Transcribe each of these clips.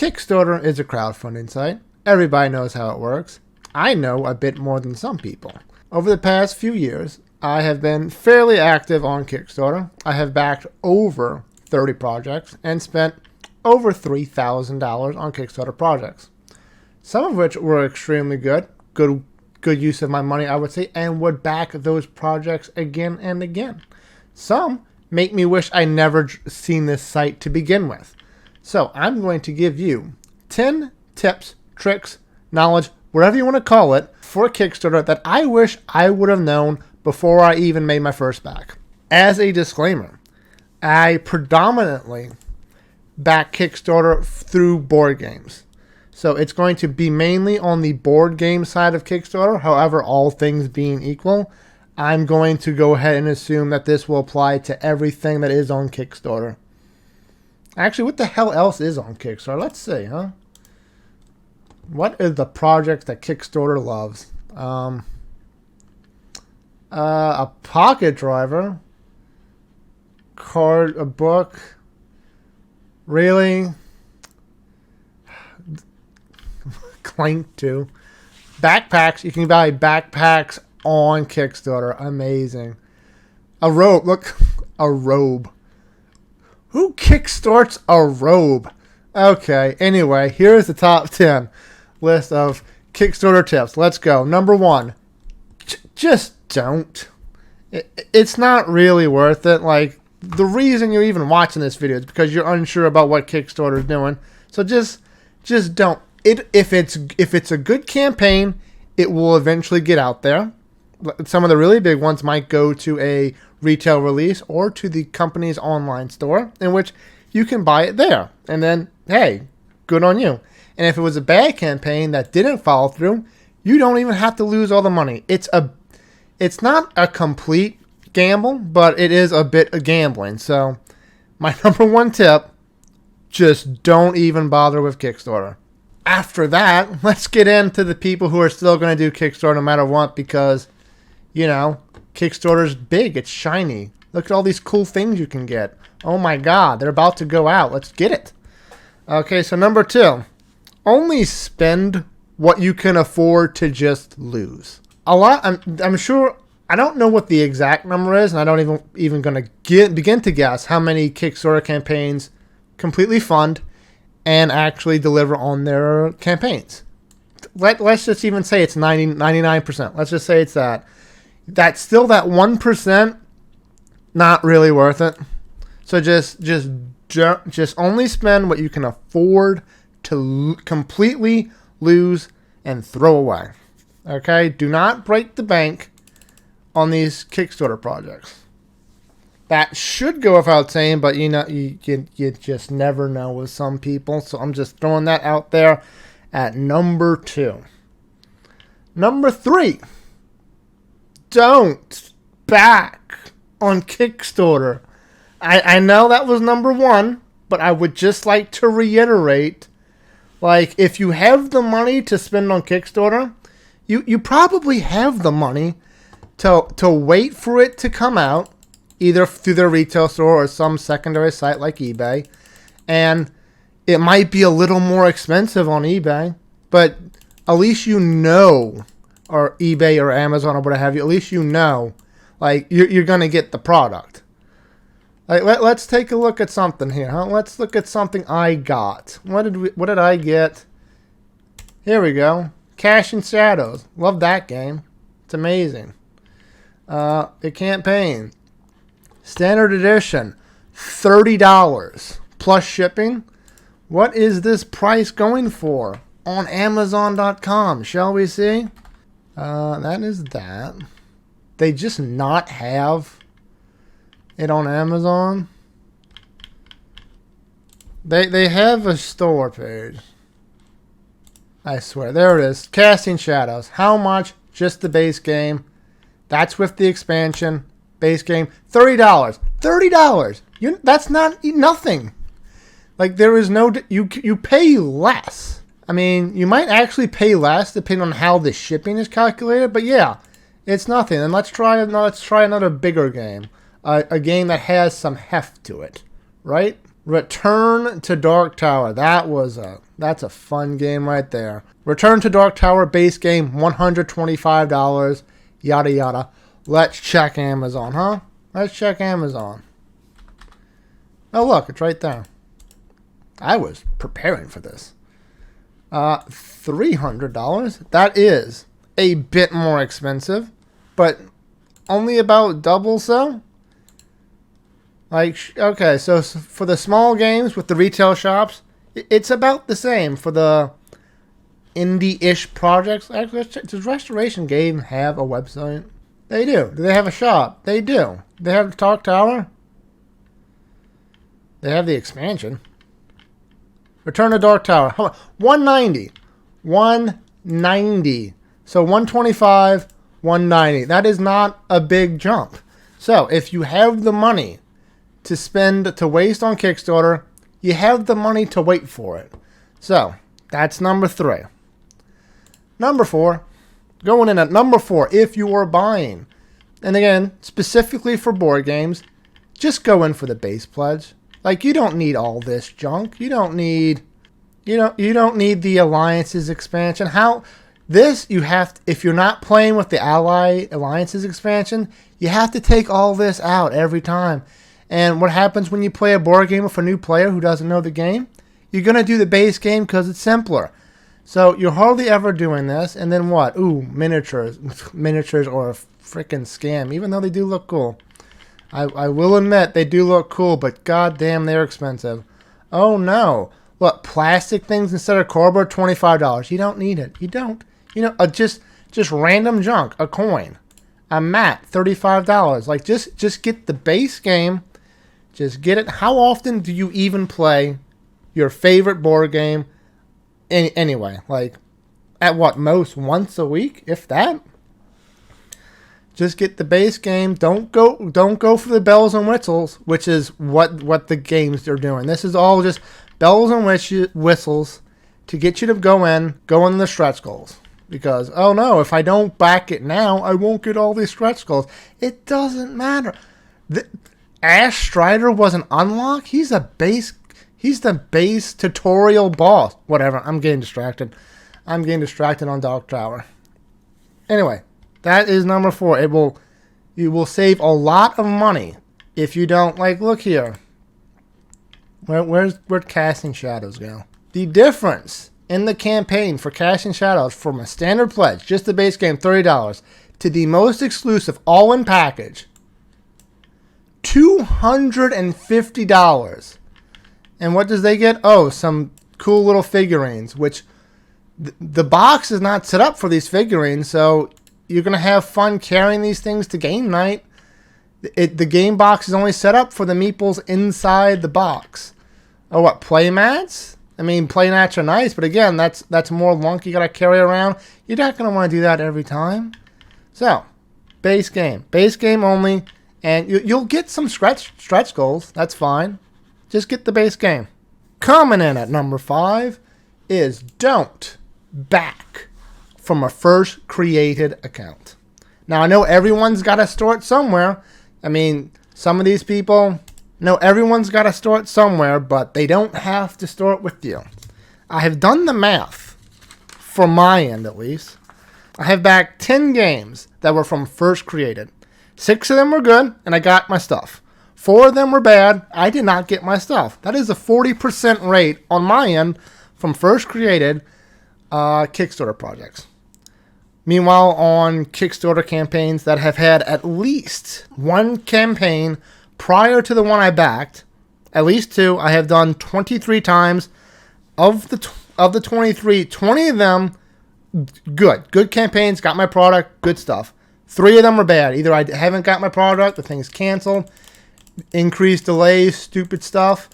Kickstarter is a crowdfunding site. Everybody knows how it works. I know a bit more than some people. Over the past few years, I have been fairly active on Kickstarter. I have backed over 30 projects and spent over $3,000 on Kickstarter projects. Some of which were extremely good use of my money, I would say, and would back those projects again and again. Some make me wish I never seen this site to begin with. So I'm going to give you 10 tips, tricks, knowledge, whatever you want to call it, for Kickstarter that I wish I would have known before I even made my first back. As a disclaimer, I predominantly back Kickstarter through board games. So it's going to be mainly on the board game side of Kickstarter. However, all things being equal, I'm going to go ahead and assume that this will apply to everything that is on Kickstarter. Actually, what the hell else is on Kickstarter? Let's see, huh? What is the project that Kickstarter loves? A pocket driver. A book. Really? Clank 2. Backpacks. You can buy backpacks on Kickstarter. Amazing. A robe. Look. A robe. Who kickstarts a robe? Okay. Anyway, here's the top 10 list of Kickstarter tips. Let's go. Number 1. Just don't. It's not really worth it. Like, the reason you're even watching this video is because you're unsure about what Kickstarter is doing. So just don't. If it's a good campaign, it will eventually get out there. Some of the really big ones might go to a retail release or to the company's online store, in which you can buy it there. And then, hey, good on you. And if it was a bad campaign that didn't follow through, you don't even have to lose all the money. It's not a complete gamble, but it is a bit of gambling. So my number 1 tip, just don't even bother with Kickstarter. After that, let's get into the people who are still going to do Kickstarter no matter what, because, you know, Kickstarter's big. It's shiny. Look at all these cool things you can get. Oh my God, they're about to go out. Let's get it. Okay, so number 2, only spend what you can afford to just lose. I'm sure, I don't know what the exact number is, and I don't even going to begin to guess how many Kickstarter campaigns completely fund and actually deliver on their campaigns. Let's just even say it's 99%. Let's just say it's that. That's still that 1%, not really worth it. So just only spend what you can afford to completely lose and throw away. Okay? Do not break the bank on these Kickstarter projects. That should go without saying, but you know, you just never know with some people. So I'm just throwing that out there at number 2. Number 3, don't back on Kickstarter. I know that was number 1, but I would just like to reiterate, like, if you have the money to spend on Kickstarter, you probably have the money to wait for it to come out, either through their retail store or some secondary site like eBay. And it might be a little more expensive on eBay, but at least you know, or eBay or Amazon or what have you, at least you know, like, you're going to get the product. Like, let's take a look at something here, huh? Let's look at something I got. What did I get? Here we go. Cash and Shadows. Love that game. It's amazing. The campaign. Standard edition, $30 plus shipping. What is this price going for on Amazon.com? Shall we see? That is that. They just not have it on Amazon. They have a store page. I swear. There it is. Casting Shadows. How much? Just the base game. That's with the expansion. Base game, $30. $30. That's not nothing. Like, there is no, you pay less. I mean, you might actually pay less depending on how the shipping is calculated, but yeah, it's nothing. And let's try another bigger game, a game that has some heft to it, right? Return to Dark Tower. That's a fun game right there. Return to Dark Tower base game, $125. Yada yada. Let's check Amazon, huh? Let's check Amazon. Oh look, it's right there. I was preparing for this. $300. That is a bit more expensive, but only about double so. Like, okay, so for the small games with the retail shops, it's about the same. For the indie-ish projects, actually, does Restoration Game have a website? They do. Do they have a shop? They do. They have the Talk Tower. They have the expansion. Return to Dark Tower. How much? $190. $190. So 125, 190. That is not a big jump. So if you have the money to spend, to waste on Kickstarter, you have the money to wait for it. So that's number 3. Number 4. Going in at number 4, if you are buying, and again, specifically for board games, just go in for the base pledge. Like, you don't need all this junk. You don't need the Alliances expansion. If you're not playing with the Alliances expansion, you have to take all this out every time. And what happens when you play a board game with a new player who doesn't know the game? You're going to do the base game because it's simpler. So you're hardly ever doing this. And then what? Ooh, miniatures. Miniatures are a freaking scam, even though they do look cool. I will admit they do look cool, but goddamn, they're expensive. Oh no. Look, plastic things instead of cardboard, $25. You don't need it. You don't. Just random junk. A coin. A mat, $35. Like, just get the base game. Just get it. How often do you even play your favorite board game? Anyway, like, at what, most once a week, if that? Just get the base game. Don't go for the bells and whistles, which is what the games are doing. This is all just bells and whistles to get you to go in the stretch goals. Because, oh no, if I don't back it now, I won't get all these stretch goals. It doesn't matter. Ash Strider was an unlock. He's the base tutorial boss. Whatever. I'm getting distracted. On Dark Tower. Anyway, that is number 4. You will save a lot of money if you don't, like, look here. Where'd Casting Shadows go? The difference in the campaign for Casting Shadows from a standard pledge, just the base game, $30, to the most exclusive all-in package, $250. And what does they get? Oh, some cool little figurines, which the box is not set up for these figurines, so you're going to have fun carrying these things to game night. The game box is only set up for the meeples inside the box. Oh, what, play mats? I mean, play mats are nice, but again, that's more lunk you got to carry around. You're not going to want to do that every time. So, base game only. And you'll get some stretch goals. That's fine. Just get the base game. Coming in at number 5 is don't back from a first created account. Now, I know everyone's got to start somewhere. I mean, some of these people, no, everyone's got to start somewhere, but they don't have to start with you. I have done the math, from my end at least. I have backed 10 games that were from first created. 6 of them were good, and I got my stuff. 4 of them were bad. I did not get my stuff. That is a 40% rate on my end from first created Kickstarter projects. Meanwhile, on Kickstarter campaigns that have had at least one campaign prior to the one I backed, at least 2, I have done 23 times. Of the 23, 20 of them good campaigns, got my product, good stuff. 3 of them are bad. Either I haven't got my product, the thing's canceled, increased delays, stupid stuff.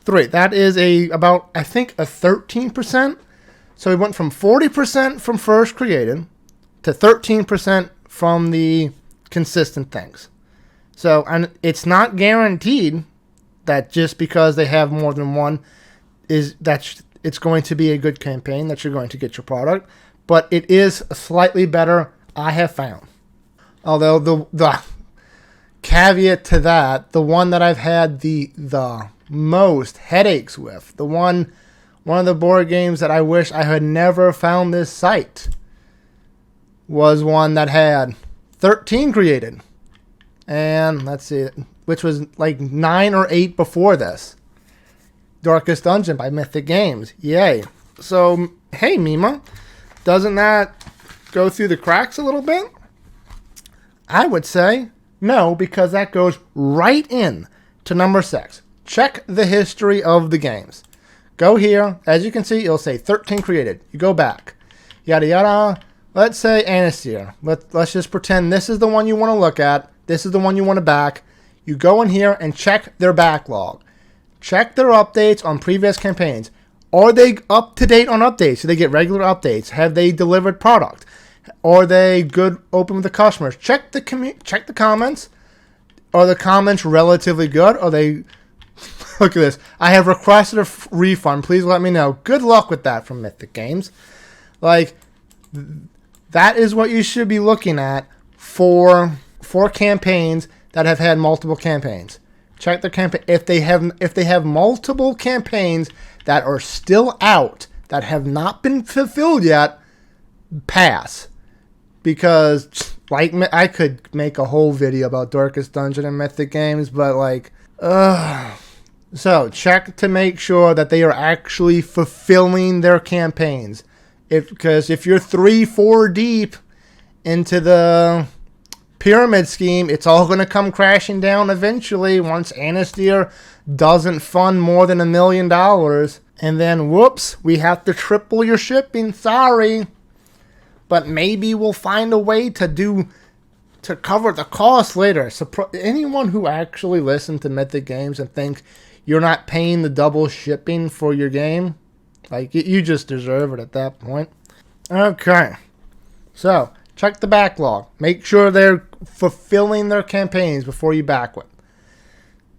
3. That is about, I think, a 13%. So we went from 40% from first created to 13% from the consistent things. So, and it's not guaranteed that just because they have more than one it's going to be a good campaign, that you're going to get your product. But it is slightly better, I have found. Although the caveat to that, the one that I've had the most headaches with, one of the board games that I wish I had never found this site, was one that had 13 created. And let's see, which was like 9 or 8 before this. Darkest Dungeon by Mythic Games. Yay. So, hey, Mima, doesn't that go through the cracks a little bit? I would say no, because that goes right in to number 6. Check the history of the games. Go here. As you can see, it'll say 13 created. You go back. Yada, yada. Let's say Anastasia. Let's just pretend this is the one you want to look at. This is the one you want to back. You go in here and check their backlog. Check their updates on previous campaigns. Are they up to date on updates? Do they get regular updates? Have they delivered product? Are they good open with the customers? Check the comments. Are the comments relatively good? Are they... Look at this. I have requested a refund. Please let me know. Good luck with that from Mythic Games. Like, that is what you should be looking at for campaigns that have had multiple campaigns. Check their campaign. If they have multiple campaigns that are still out that have not been fulfilled yet, pass. Because like I could make a whole video about Darkest Dungeon and Mythic Games, but like, so check to make sure that they are actually fulfilling their campaigns. Because if you're 3-4 deep into the pyramid scheme, it's all going to come crashing down eventually once Anastasia doesn't fund more than $1 million. And then, whoops, we have to triple your shipping. Sorry. But maybe we'll find a way to cover the cost later. So anyone who actually listened to Mythic Games and think you're not paying the double shipping for your game, like, you just deserve it at that point. Okay. So, check the backlog. Make sure they're fulfilling their campaigns before you back it.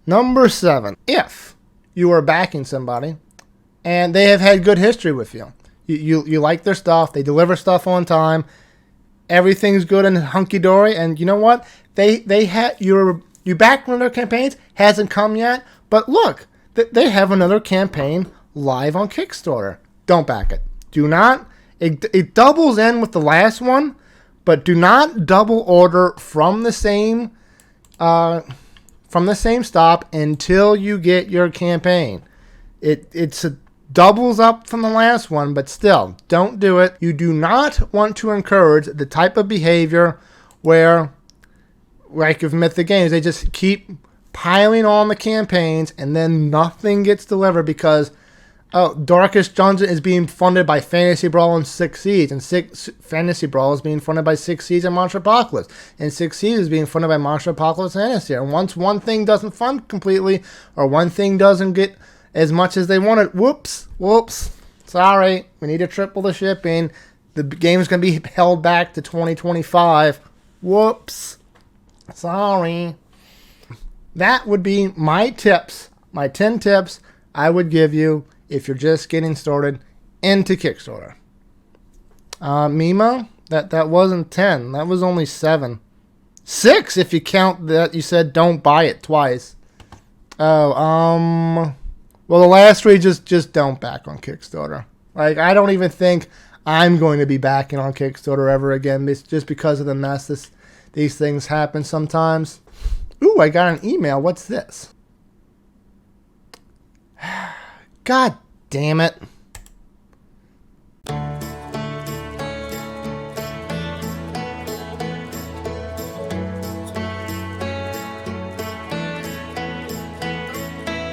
Number 7. If you are backing somebody and they have had good history with you. You like their stuff. They deliver stuff on time. Everything's good and hunky-dory. And you know what? You back one of their campaigns. Hasn't come yet. But look, they have another campaign live on Kickstarter. Don't back it. Do not. It doubles in with the last one. But do not double order from the same stop until you get your campaign. It's doubles up from the last one, but still, don't do it. You do not want to encourage the type of behavior where, like with Mythic Games, they just keep piling on the campaigns and then nothing gets delivered because Darkest Dungeon is being funded by Fantasy Brawl and Six Seas, and Fantasy Brawl is being funded by Six Seas and Monster Apocalypse, and Six Seas is being funded by Monster Apocalypse and Anastasia. And once one thing doesn't fund completely, or one thing doesn't get as much as they wanted, whoops, sorry, we need to triple the shipping. The game's going to be held back to 2025. Whoops, sorry. That would be my tips, my 10 tips I would give you if you're just getting started into Kickstarter. Mima, that wasn't 10. That was only 7. 6 if you count that you said don't buy it twice. Well, the last 3 just don't back on Kickstarter. Like, I don't even think I'm going to be backing on Kickstarter ever again. It's just because of the mess these things happen sometimes. Ooh, I got an email. What's this? God damn it.